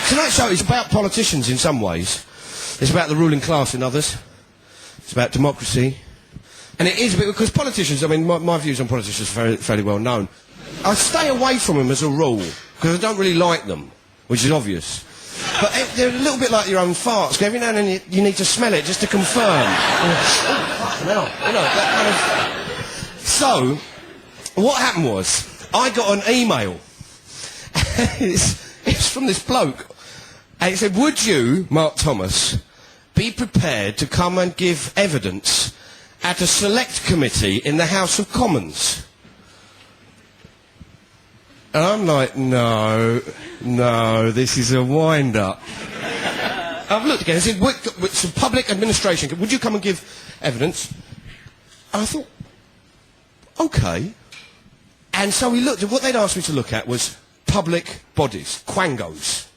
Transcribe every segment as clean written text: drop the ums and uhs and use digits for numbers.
Tonight's show is about politicians in some ways. It's about the ruling class in others. It's about democracy. And it is a bit, because politicians, I mean, my views on politicians are fairly well known. I stay away from them as a rule, because I don't really like them, which is obvious. But they're a little bit like your own farts. Every now and then you need to smell it just to confirm. That kind of... So, what happened was, I got an email. It's from this bloke. And it said, would you, Mark Thomas, be prepared to come and give evidence at a select committee in the House of Commons? And I'm like, no, this is a wind-up. I've looked again, I said, it's a public administration, would you come and give evidence? And I thought, okay. And so we looked, and what they'd asked me to look at was public bodies, quangos.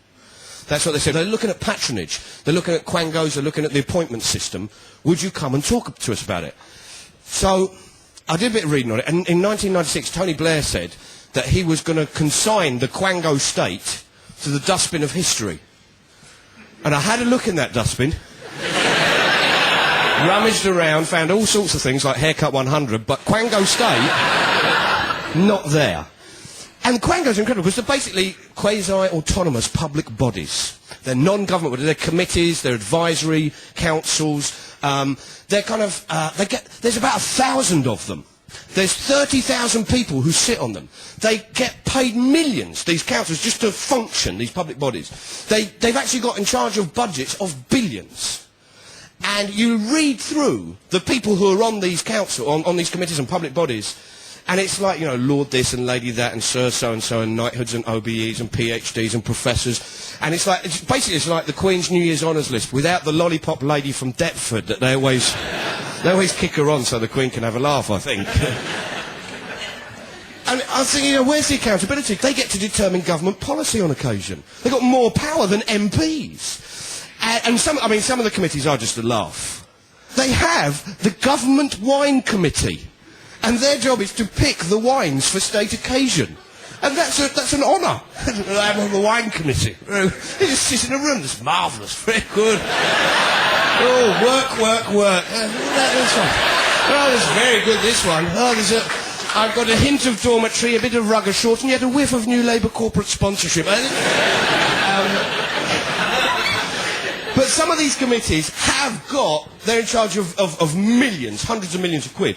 That's what they said. They're looking at patronage, they're looking at quangos, they're looking at the appointment system. Would you come and talk to us about it? So, I did a bit of reading on it, and in 1996, Tony Blair said that he was going to consign the quango state to the dustbin of history. And I had a look in that dustbin, rummaged around, found all sorts of things like Haircut 100, but quango state, not there. And quangos are incredible because they're basically quasi-autonomous public bodies. They're non-government bodies, they're committees, they're advisory councils. They're kind of, there's about 1,000 of them. There's 30,000 people who sit on them. They get paid millions, these councils, just to function, these public bodies. They've actually got in charge of budgets of billions. And you read through the people who are on these on these committees and public bodies, and it's like, you know, Lord this and Lady that and Sir so-and-so and knighthoods and OBEs and PhDs and professors. And it's like, it's like the Queen's New Year's honours list without the lollipop lady from Deptford that they always kick her on so the Queen can have a laugh, I think. And I was thinking, you know, where's the accountability? They get to determine government policy on occasion. They've got more power than MPs. And some of the committees are just a laugh. They have the Government Wine Committee. And their job is to pick the wines for state occasion. And that's an honour. I'm on the wine committee. They just sit in a room. That's marvellous. Very good. Oh, work. That's very good, this one. Oh, I've got a hint of dormitory, a bit of rugger short, and yet a whiff of New Labour corporate sponsorship. But some of these committees they're in charge of millions, hundreds of millions of quid.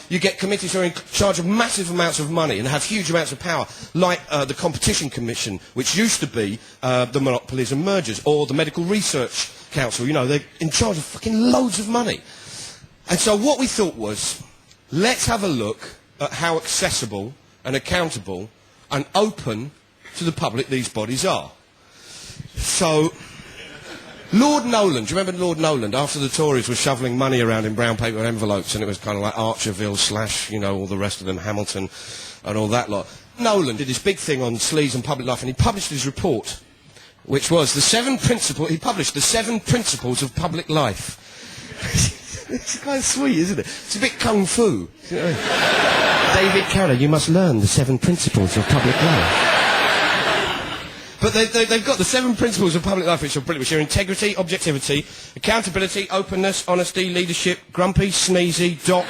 You get committees who are in charge of massive amounts of money and have huge amounts of power, like the Competition Commission, which used to be the Monopolies and Mergers, or the Medical Research Council. You know, they're in charge of fucking loads of money. And so what we thought was, let's have a look at how accessible and accountable and open to the public these bodies are. So... Lord Nolan, do you remember Lord Nolan? After the Tories were shoveling money around in brown paper envelopes, and it was kind of like Archerville / you know, all the rest of them, Hamilton and all that lot. Nolan did this big thing on sleaze and public life, and he published his report, which was he published the 7 principles of public life. It's kind of sweet, isn't it? It's a bit kung fu. You know? David Carroll, you must learn the 7 principles of public life. But they've got the 7 principles of public life, which are brilliant, which are integrity, objectivity, accountability, openness, honesty, leadership, grumpy, sneezy, doc.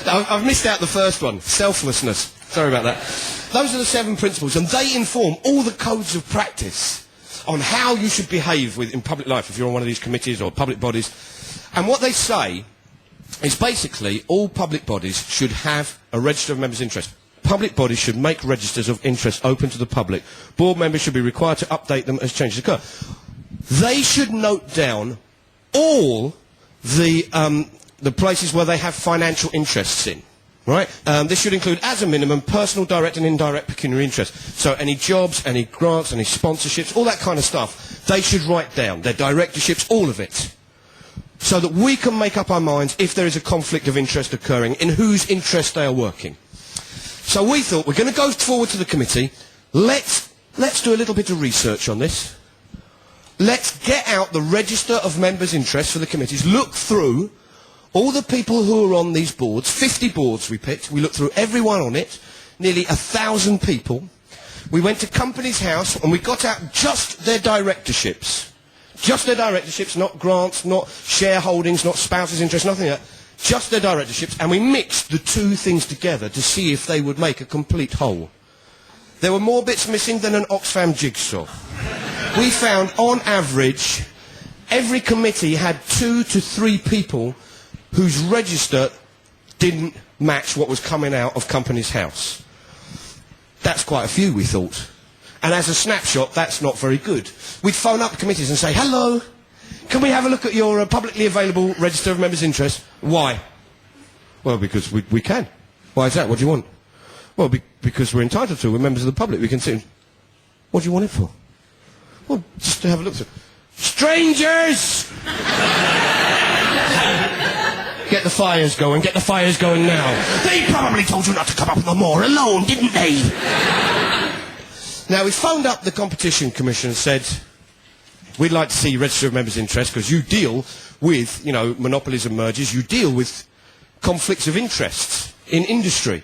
I've missed out the first one, selflessness. Sorry about that. Those are the 7 principles, and they inform all the codes of practice on how you should behave in public life if you're on one of these committees or public bodies. And what they say is basically all public bodies should have a register of members' interest. Public bodies should make registers of interest open to the public. Board members should be required to update them as changes occur. They should note down all the places where they have financial interests in. Right? This should include, as a minimum, personal, direct and indirect pecuniary interest. So any jobs, any grants, any sponsorships, all that kind of stuff, they should write down. Their directorships, all of it. So that we can make up our minds if there is a conflict of interest occurring, in whose interest they are working. So we thought, we're going to go forward to the committee, let's do a little bit of research on this. Let's get out the register of members' interest for the committees, look through all the people who are on these boards, 50 boards we picked, we looked through everyone on it, nearly 1,000 people. We went to Companies House and we got out just their directorships. Just their directorships, not grants, not shareholdings, not spouses' interests, nothing like that. Just their directorships, and we mixed the two things together to see if they would make a complete whole. There were more bits missing than an Oxfam jigsaw. We found, on average, every committee had 2 to 3 people whose register didn't match what was coming out of Companies House. That's quite a few, we thought. And as a snapshot, that's not very good. We'd phone up committees and say, hello, can we have a look at your publicly available register of members' interest? Why? Well, because we can. Why is that? What do you want? Well, because we're entitled to. We're members of the public. We can see. What do you want it for? Well, just to have a look through. Strangers! Get the fires going. Get the fires going now. They probably told you not to come up no more alone, didn't they? Now, we phoned up the Competition Commission and said, we'd like to see register of members' interest because you deal with, you know, monopolies and mergers. You deal with conflicts of interest in industry.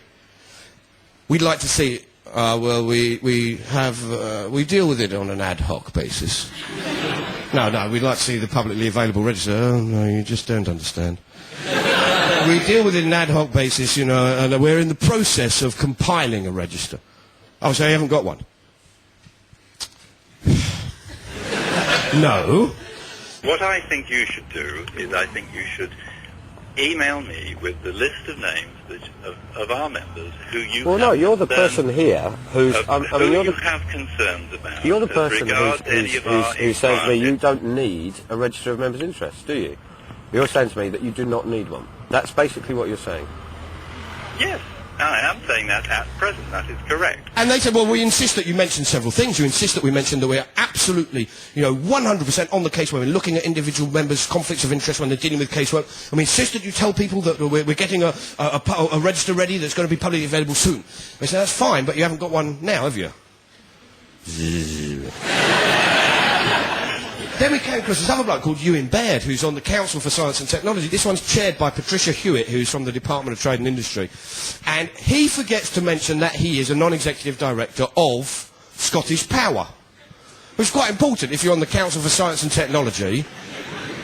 We'd like to see it. Well, we deal with it on an ad hoc basis. No, we'd like to see the publicly available register. Oh, no, you just don't understand. We deal with it on an ad hoc basis, you know, and we're in the process of compiling a register. Oh, so you haven't got one? No. What I think you should do is I think you should email me with the list of names of our members who you well, no, you're the person here who's... who you have concerns about. You're the person who says to me you don't need a register of members' interest, do you? You're saying to me that you do not need one. That's basically what you're saying. Yes, I am saying that at present. That is correct. And they said, well, we insist that you mention several things. You insist that we mention that we're absolutely, you know, 100% on the case when we're looking at individual members' conflicts of interest when they're dealing with casework. And we insist that you tell people that we're getting a register ready that's going to be publicly available soon. They said, that's fine, but you haven't got one now, have you? Then we came across this other bloke called Ewan Baird, who's on the Council for Science and Technology. This one's chaired by Patricia Hewitt, who's from the Department of Trade and Industry. And he forgets to mention that he is a non-executive director of Scottish Power, which is quite important if you're on the Council for Science and Technology.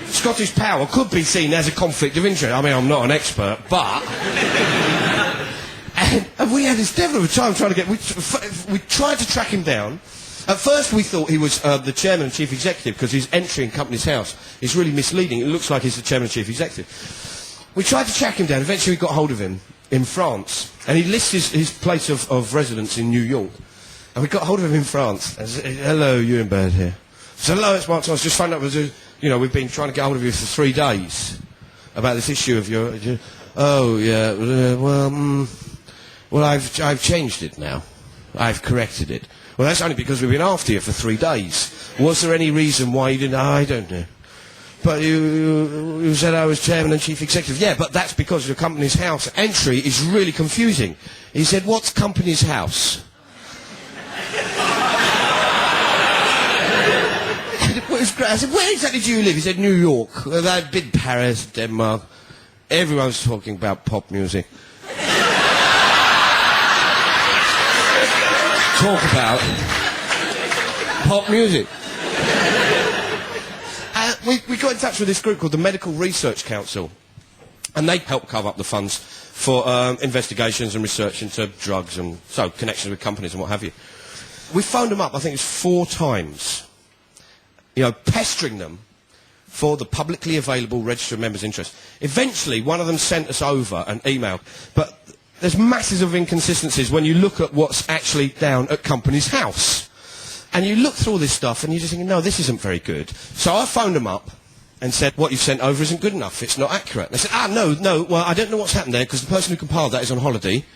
Scottish Power could be seen as a conflict of interest. I mean, I'm not an expert, but... and we had this devil of a time trying to get... We tried to track him down. At first we thought he was the chairman and chief executive because his entry in Companies House is really misleading. It looks like he's the chairman and chief executive. We tried to track him down. Eventually we got hold of him in France. And he lists his place of residence in New York. And we got hold of him in France. And said, hello, Ewan Baird here. So hello, it's Mark. I was just finding out, you know, we've been trying to get hold of you for 3 days about this issue of your... oh, yeah, well, I've changed it now. I've corrected it. Well, that's only because we've been after you for 3 days. Was there any reason why you didn't... I don't know. But you said I was chairman and chief executive. Yeah, but that's because your Companies House entry is really confusing. He said, what's Companies House? It was great. I said, where exactly do you live? He said, New York. Well, I've been Paris, Denmark. Everyone's talking about pop music. Talk about pop music. We got in touch with this group called the Medical Research Council, and they help cover up the funds for investigations and research into drugs and so connections with companies and what have you. We phoned them up, I think it's 4 times, you know, pestering them for the publicly available register of members' interest. Eventually, one of them sent us over an email, but there's masses of inconsistencies when you look at what's actually down at Companies House. And you look through all this stuff and you're just thinking, no, this isn't very good. So I phoned them up and said, what you've sent over isn't good enough. It's not accurate. And they said, no, well, I don't know what's happened there because the person who compiled that is on holiday.